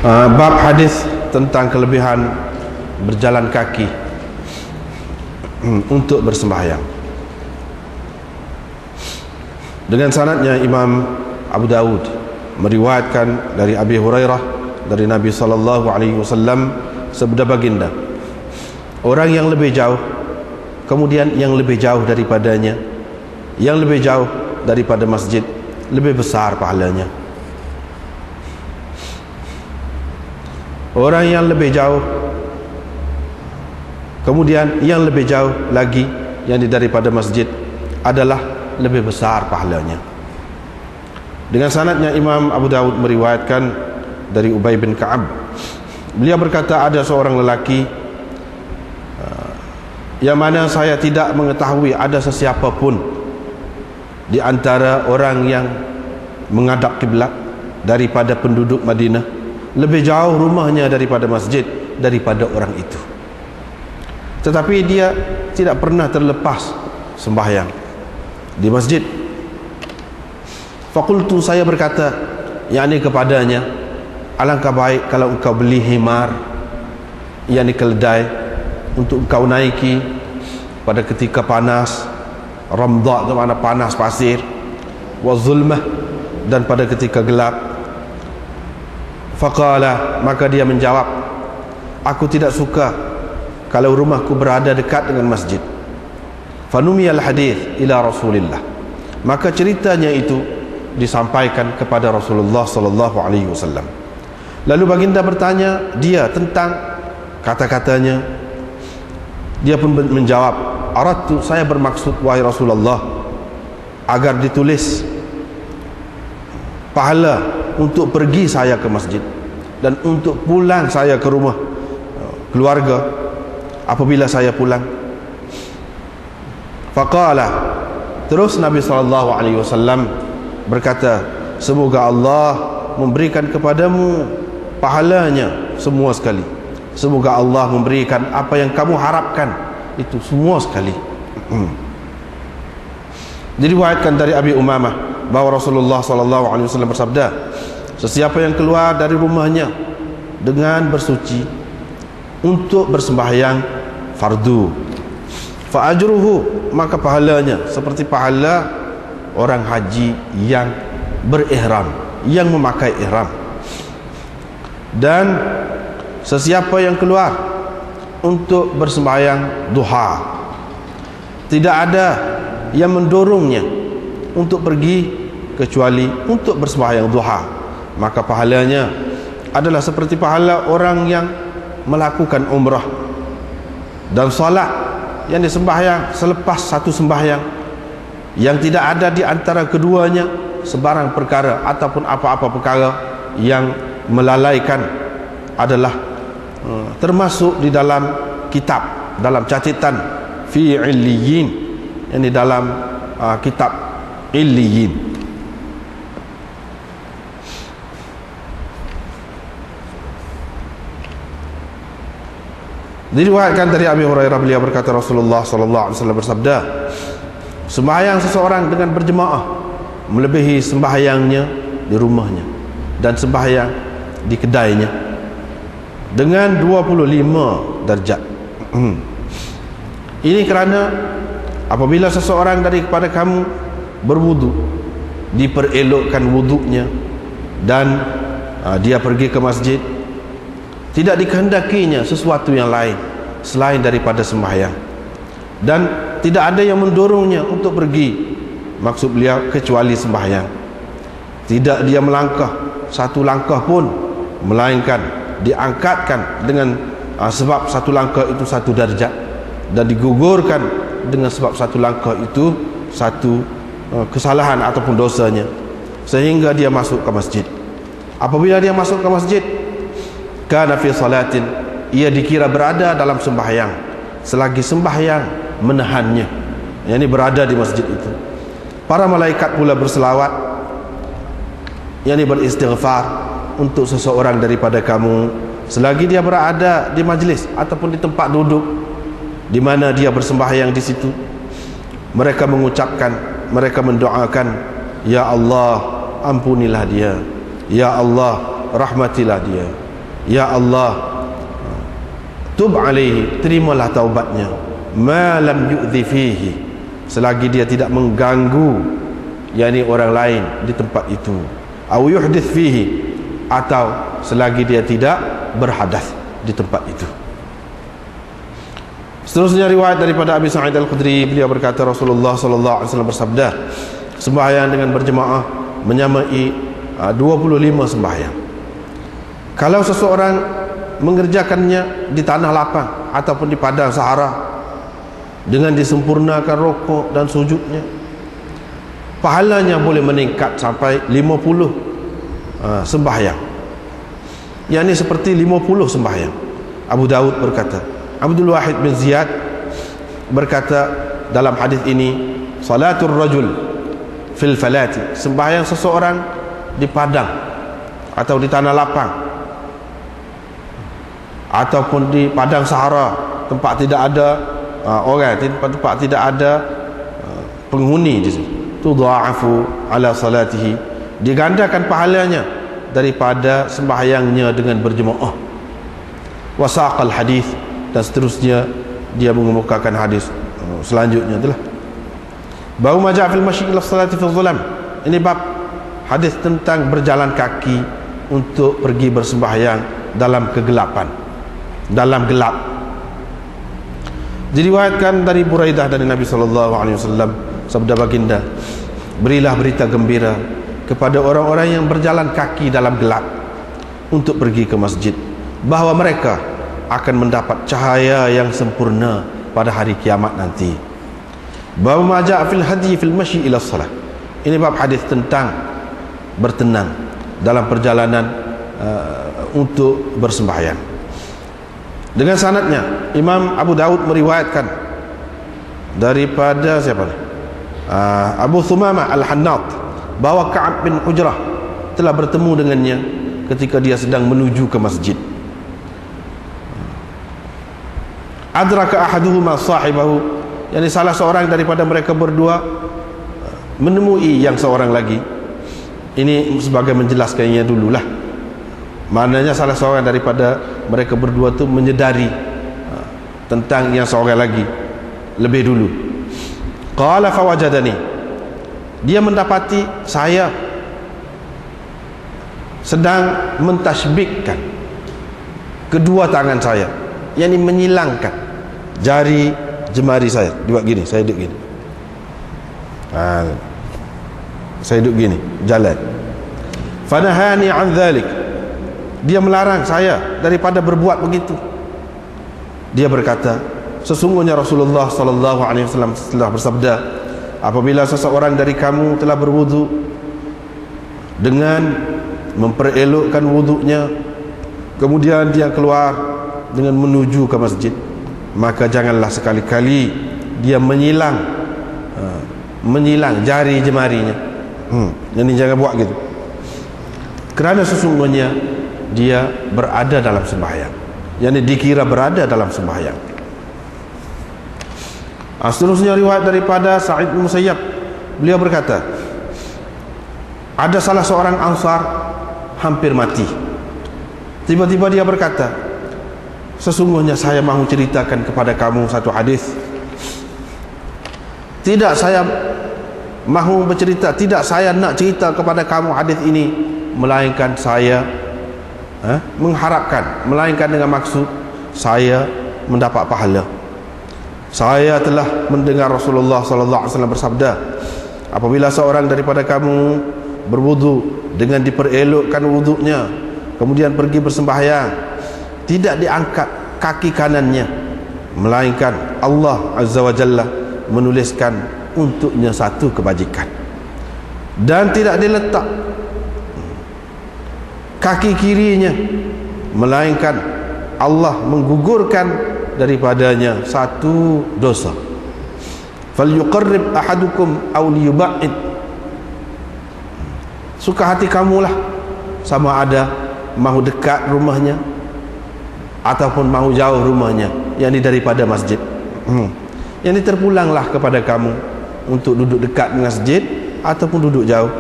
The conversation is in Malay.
Bab hadis tentang kelebihan berjalan kaki untuk bersembahyang. Dengan sanadnya Imam Abu Dawud meriwayatkan dari Abi Hurairah dari Nabi sallallahu alaihi wasallam sabda baginda, orang yang lebih jauh, kemudian yang lebih jauh daripadanya, yang lebih jauh daripada masjid, lebih besar pahalanya. Orang yang lebih jauh, kemudian yang lebih jauh lagi yang daripada masjid adalah lebih besar pahalanya. Dengan sanadnya Imam Abu Dawud meriwayatkan dari Ubay bin Ka'ab, beliau berkata, ada seorang lelaki yang mana saya tidak mengetahui ada sesiapa pun di antara orang yang menghadap kiblat daripada penduduk Madinah lebih jauh rumahnya daripada masjid daripada orang itu, tetapi dia tidak pernah terlepas sembahyang di masjid. Fakultu, saya berkata, yakni kepadanya, alangkah baik kalau engkau beli himar, yakni keledai, untuk engkau naiki pada ketika panas, ramdha itu mana panas pasir, wa zulmah, dan pada ketika gelap. Faqala, maka dia menjawab, aku tidak suka kalau rumahku berada dekat dengan masjid. Fanumiyal hadis ila Rasulillah, maka ceritanya itu disampaikan kepada Rasulullah sallallahu alaihi wasallam. Lalu baginda bertanya dia tentang kata-katanya. Dia pun menjawab, aradtu, saya bermaksud wahai Rasulullah agar ditulis pahala untuk pergi saya ke masjid dan untuk pulang saya ke rumah keluarga apabila saya pulang. Faqala, terus Nabi SAW berkata, semoga Allah memberikan kepadamu pahalanya semua sekali, semoga Allah memberikan apa yang kamu harapkan itu semua sekali. Diriwayatkan dari Abi Umamah bahwa Rasulullah SAW bersabda, sesiapa yang keluar dari rumahnya dengan bersuci untuk bersembahyang fardu, fa ajruhu, maka pahalanya seperti pahala orang haji yang berihram, yang memakai ihram. Dan sesiapa yang keluar untuk bersembahyang duha, tidak ada yang mendorongnya untuk pergi kecuali untuk bersembahyang duha, maka pahalanya adalah seperti pahala orang yang melakukan umrah dan salat yang disembahyang selepas satu sembahyang, yang tidak ada di antara keduanya sebarang perkara ataupun apa-apa perkara yang melalaikan, adalah termasuk di dalam kitab, dalam catatan fi illiyin, yang di dalam kitab illiyin. Diriwayatkan dari Abi Hurairah, beliau berkata, Rasulullah sallallahu alaihi wasallam bersabda, sembahyang seseorang dengan berjemaah melebihi sembahyangnya di rumahnya dan sembahyang di kedainya dengan 25 darjat. Ini kerana apabila seseorang daripada kamu berwudu, diperelokkan wudunya, dan dia pergi ke masjid, tidak dikehendakinya sesuatu yang lain selain daripada sembahyang, dan tidak ada yang mendorongnya untuk pergi, maksud beliau, kecuali sembahyang. Tidak dia melangkah satu langkah pun, melainkan diangkatkan dengan sebab satu langkah itu satu darjat, dan digugurkan dengan sebab satu langkah itu satu kesalahan ataupun dosanya, sehingga dia masuk ke masjid. Apabila dia masuk ke masjid, kana fi salatin, ia dikira berada dalam sembahyang selagi sembahyang menahannya, yakni berada di masjid itu. Para malaikat pula berselawat, yakni beristighfar untuk seseorang daripada kamu selagi dia berada di majlis ataupun di tempat duduk di mana dia bersembahyang di situ. Mereka mengucapkan, mereka mendoakan, ya Allah ampunilah dia, ya Allah rahmatilah dia, ya Allah, tub alaihi, terimalah taubatnya, ma lam yu'dhi fihi, selagi dia tidak mengganggu yakni orang lain di tempat itu, au yuhdits fihi, atau selagi dia tidak berhadas di tempat itu. Seterusnya riwayat daripada Abi Sa'id Al-Khudri, beliau berkata Rasulullah sallallahu alaihi wasallam bersabda, sembahyang dengan berjemaah menyamai 25 sembahyang. Kalau seseorang mengerjakannya di tanah lapang ataupun di padang sahara dengan disempurnakan rukuk dan sujudnya, pahalanya boleh meningkat sampai 50 sembahyang, yakni seperti 50 sembahyang. Abu Daud berkata, Abdul Wahid bin Ziyad berkata dalam hadis ini, salatul rajul fil falati, sembahyang seseorang di padang atau di tanah lapang ataupun di padang sahara, tempat tidak ada orang, tempat tidak ada penghuni di situ, tudha'afu ala salatihi, digandakan pahalanya daripada sembahyangnya dengan berjemaah. Wasaqal hadis, dan seterusnya dia mengemukakan hadis selanjutnya itulah bau ma ja'a fil masyi ila salati fi dhulam. Ini bab hadis tentang berjalan kaki untuk pergi bersembahyang dalam kegelapan, dalam gelap. Diriwayatkan dari Buraidah dari Nabi sallallahu alaihi wasallam, sabda baginda, berilah berita gembira kepada orang-orang yang berjalan kaki dalam gelap untuk pergi ke masjid, bahawa mereka akan mendapat cahaya yang sempurna pada hari kiamat nanti. Bab ma ja'a fil hadi fil masyi ila shalah. Ini bab hadis tentang bertenang dalam perjalanan untuk bersembahyang. Dengan sanadnya Imam Abu Daud meriwayatkan daripada siapa ni? Abu Thumamah Al-Hannat, bahawa Ka'ab bin Ujrah telah bertemu dengannya ketika dia sedang menuju ke masjid. Adraka ahaduhuma sahibahu, yakni salah seorang daripada mereka berdua menemui yang seorang lagi. Ini sebagai menjelaskannya dululah, maknanya salah seorang daripada mereka berdua tu menyedari tentang yang seorang lagi lebih dulu. Qala fawajadani, dia mendapati saya sedang mentasbihkan kedua tangan saya, yakni menyilangkan jari jemari saya. Buat gini, saya duduk gini, saya duduk gini, jalan. Fanahani an dhalik, dia melarang saya daripada berbuat begitu. Dia berkata, sesungguhnya Rasulullah sallallahu alaihi wasallam telah bersabda, apabila seseorang dari kamu telah berwudu dengan memperelokkan wudunya, kemudian dia keluar dengan menuju ke masjid, maka janganlah sekali-kali dia menyilang jari jemarinya. Jadi jangan buat gitu, kerana sesungguhnya dia berada dalam sembahyang, yakni dikira berada dalam sembahyang. Seterusnya riwayat daripada Sa'id bin Musayyab, beliau berkata, ada salah seorang Ansar hampir mati. Tiba-tiba dia berkata, sesungguhnya saya mahu ceritakan kepada kamu satu hadis. Tidak saya mahu bercerita, tidak saya nak cerita kepada kamu hadis ini, melainkan saya mengharapkan, melainkan dengan maksud saya mendapat pahala. Saya telah mendengar Rasulullah sallallahu alaihi wasallam bersabda, apabila seorang daripada kamu berwudu dengan diperelokkan wudunya, kemudian pergi bersembahyang, tidak diangkat kaki kanannya, melainkan Allah Azza wa Jalla menuliskan untuknya satu kebajikan, dan tidak diletak kaki kirinya, melainkan Allah menggugurkan daripadanya satu dosa. Falyuqarrib ahadukum aw liyub'id, suka hati kamulah, sama ada mahu dekat rumahnya ataupun mahu jauh rumahnya, yakni daripada masjid. Yang ini terpulanglah kepada kamu untuk duduk dekat dengan masjid ataupun duduk jauh.